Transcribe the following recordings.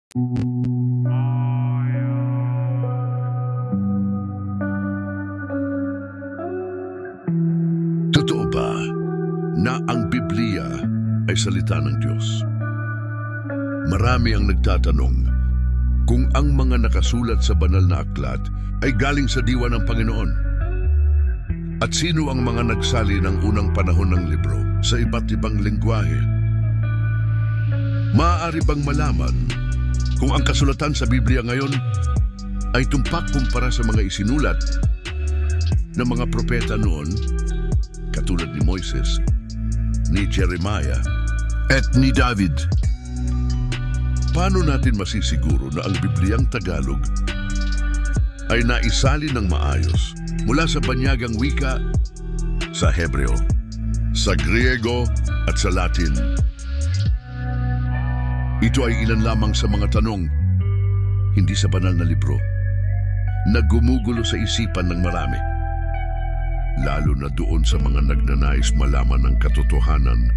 Totoo ba na ang Biblia ay salita ng Diyos? Marami ang nagtatanong kung ang mga nakasulat sa banal na aklat ay galing sa diwa ng Panginoon. At sino ang mga nagsali ng unang panahon ng libro sa iba't ibang lengguwahe? Maaari bang malaman kung ang kasulatan sa Biblia ngayon ay tumpak kumpara sa mga isinulat ng mga propeta noon, katulad ni Moises, ni Jeremiah, at ni David? Paano natin masisiguro na ang Bibliang Tagalog ay naisali ng maayos mula sa banyagang wika, sa Hebreo, sa Griego at sa Latin? Ito ay ilan lamang sa mga tanong, hindi sa banal na libro, na gumugulo sa isipan ng marami. Lalo na doon sa mga nagnanais malaman ng katotohanan.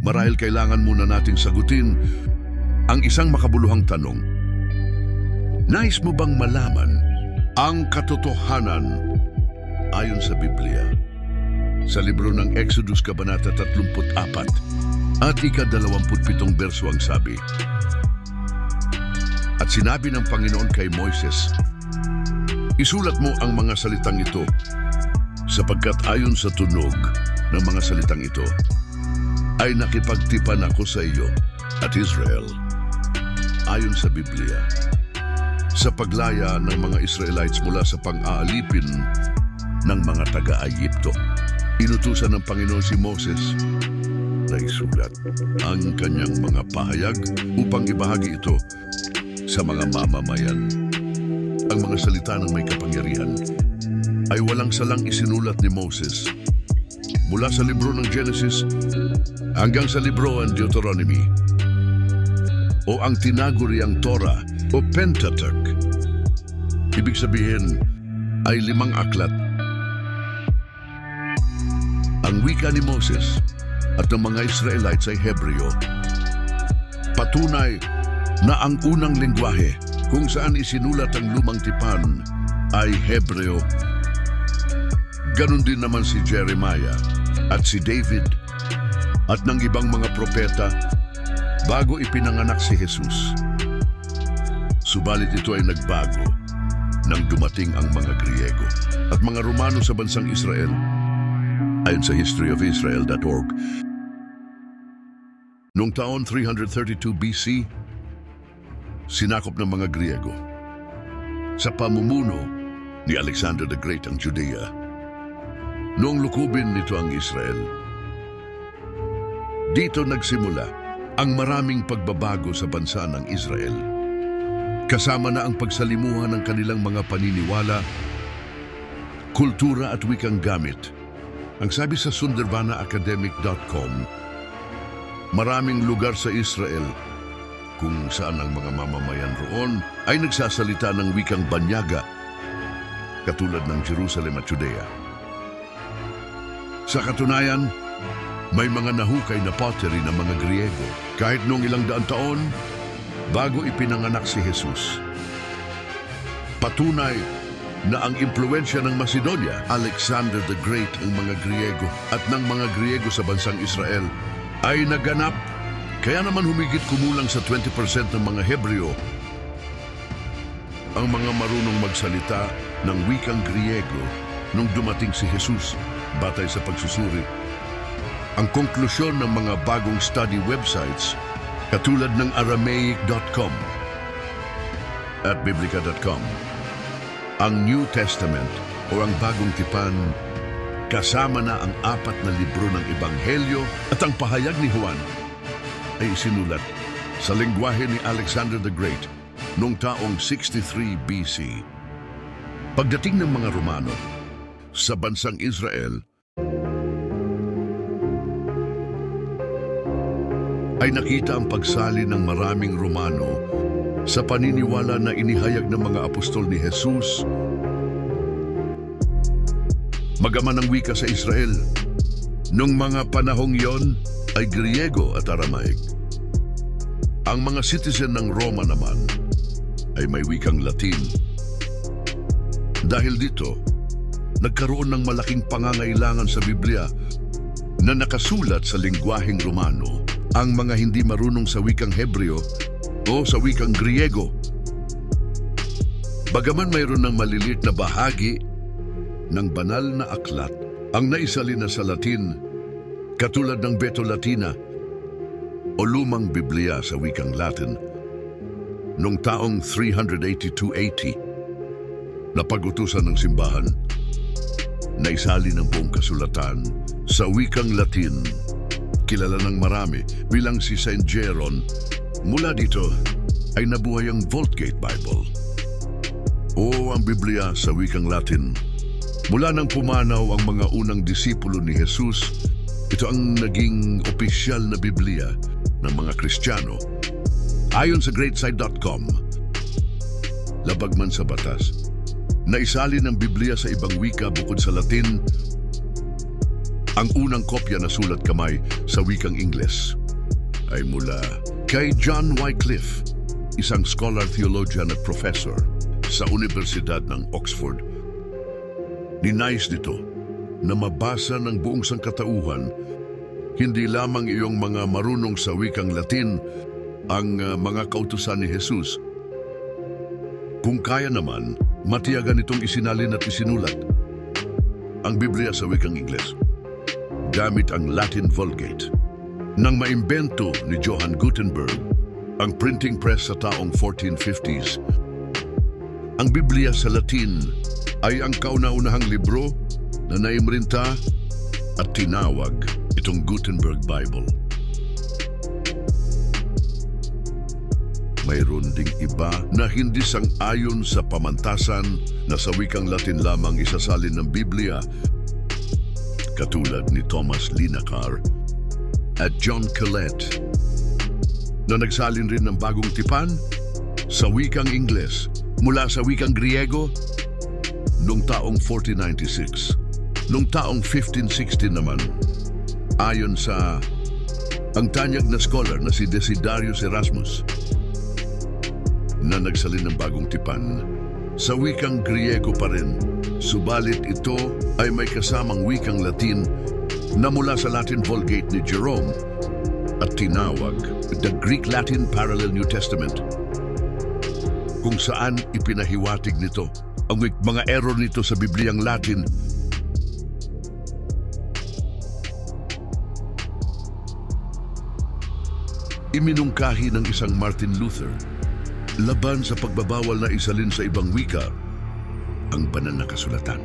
Marahil kailangan muna nating sagutin ang isang makabuluhang tanong. Nais mo bang malaman ang katotohanan ayon sa Biblia? Sa libro ng Exodus Kabanata 34 at ika-27 berso ang sabi, "At sinabi ng Panginoon kay Moises, isulat mo ang mga salitang ito, sapagkat ayon sa tunog ng mga salitang ito, ay nakipagtipan ako sa iyo at Israel." Ayon sa Biblia, sa paglaya ng mga Israelites mula sa pang-aalipin ng mga taga-Egypto, inutusan ng Panginoon si Moses na isulat ang kanyang mga pahayag upang ibahagi ito sa mga mamamayan. Ang mga salita ng may kapangyarihan ay walang salang isinulat ni Moses mula sa libro ng Genesis hanggang sa libro ng Deuteronomy, o ang tinaguriang Torah o Pentateuch. Ibig sabihin ay 5 aklat. Ang wika ni Moses at ng mga Israelites ay Hebreo. Patunay na ang unang lengguwahe kung saan isinulat ang lumang tipan ay Hebreo. Ganon din naman si Jeremiah at si David at ng ibang mga propeta bago ipinanganak si Jesus. Subalit ito ay nagbago nang dumating ang mga Griego at mga Romano sa bansang Israel. Ayon sa historyofisrael.org, noong taon 332 BC, sinakop ng mga Griego sa pamumuno ni Alexander the Great ang Judea. Noong lukubin nito ang Israel, dito nagsimula ang maraming pagbabago sa bansa ng Israel. Kasama na ang pagsalimuhan ng kanilang mga paniniwala, kultura at wikang gamit. Ang sabi sa sundarvanaacademic.com, maraming lugar sa Israel kung saan ang mga mamamayan roon ay nagsasalita ng wikang banyaga, katulad ng Jerusalem at Judea. Sa katunayan, may mga nahukay na pottery ng mga Griego kahit noong ilang daan taon bago ipinanganak si Jesus. Patunay na ang impluwensya ng Macedonia, Alexander the Great, ang mga Griego at ng mga Griego sa bansang Israel ay naganap. Kaya naman humigit kumulang sa 20% ng mga Hebreo ang mga marunong magsalita ng wikang Griego nung dumating si Jesus, batay sa pagsusuri. Ang konklusyon ng mga bagong study websites katulad ng Aramaic.com at Biblica.com, ang New Testament o ang Bagong Tipan, kasama na ang 4 na libro ng Ebanghelyo at ang pahayag ni Juan, ay isinulat sa lengguwahe ni Alexander the Great noong taong 63 BC. Pagdating ng mga Romano sa bansang Israel, ay nakita ang pagsali ng maraming Romano sa paniniwala na inihayag ng mga apostol ni Jesus. Magaman ang wika sa Israel, nung mga panahong yon ay Griego at Aramaic. Ang mga citizen ng Roma naman ay may wikang Latin. Dahil dito, nagkaroon ng malaking pangangailangan sa Biblia na nakasulat sa lengguaheng Romano. Ang mga hindi marunong sa wikang Hebreo o sa wikang Griego, bagaman mayroon ng maliliit na bahagi ng banal na aklat ang naisalin na sa Latin, katulad ng Beto Latina o Lumang Biblia sa wikang Latin, noong taong 382 AD, napag-utusan ng simbahan na isali ng buong kasulatan sa wikang Latin. Kilala ng marami bilang si Saint Jeron. Mula dito ay nabuhay ang Vulgate Bible o ang Biblia sa wikang Latin. Mula nang pumanaw ang mga unang disipulo ni Jesus, ito ang naging opisyal na Biblia ng mga Kristiyano. Ayon sa greatside.com, labag man sa batas, naisali ng Biblia sa ibang wika bukod sa Latin. Ang unang kopya na sulat kamay sa wikang Ingles ay mula kay John Wycliffe, isang scholar, theologian at professor sa Universidad ng Oxford. Ninais nito na mabasa ng buong sangkatauhan, hindi lamang iyong mga marunong sa wikang Latin ang mga kautusan ni Jesus. Kung kaya naman, matiyagan itong isinalin at isinulat ang Biblia sa wikang Ingles gamit ang Latin Vulgate. Nang maimbento ni Johann Gutenberg ang printing press sa taong 1450s, ang Biblia sa Latin ay ang kauna-unahang libro na naimrinta at tinawag itong Gutenberg Bible. Mayroon ding iba na hindi sang-ayon sa pamantasan na sa wikang Latin lamang isasalin ng Biblia, katulad ni Thomas Linacre at John Colet, na nagsalin rin ng bagong tipan sa wikang Ingles mula sa wikang Griego noong taong 1496. Noong taong 1560 naman, ayon sa ang tanyag na scholar na si Desiderius Erasmus, na nagsalin ng bagong tipan sa wikang Griego pa rin, subalit ito ay may kasamang wikang Latin na mula sa Latin Vulgate ni Jerome at tinawag the Greek-Latin Parallel New Testament, kung saan ipinahiwatig nito ang mga error nito sa Bibliang Latin. Iminungkahi ng isang Martin Luther laban sa pagbabawal na isalin sa ibang wika ang banal na kasulatan.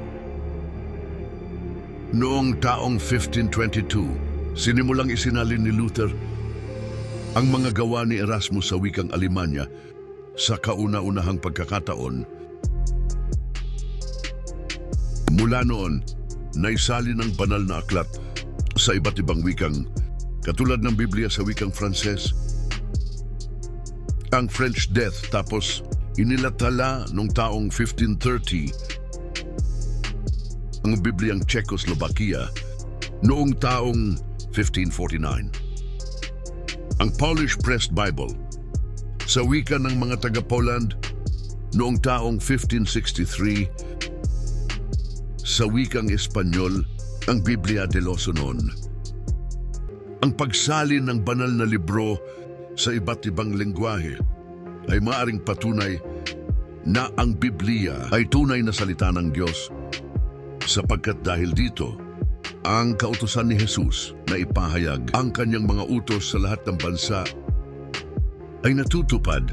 Noong taong 1522, sinimulang isinalin ni Luther ang mga gawa ni Erasmus sa wikang Alemanya. Sa kauna-unahang pagkakataon, mula noon, naisalin ang banal na aklat sa iba't ibang wikang, katulad ng Biblia sa wikang Frances, ang French Death, tapos inilathala noong taong 1530 ang Bibliang Czechoslovakia noong taong 1549. Ang Polish Pressed Bible sa wika ng mga taga-Poland noong taong 1563, sa wikang Espanyol ang Biblia de los Unon. Ang pagsalin ng banal na libro sa iba't ibang lengguwahe ay maaaring patunay na ang Biblia ay tunay na salita ng Diyos, sapagkat dahil dito, ang kautusan ni Jesus na ipahayag ang kanyang mga utos sa lahat ng bansa ay natutupad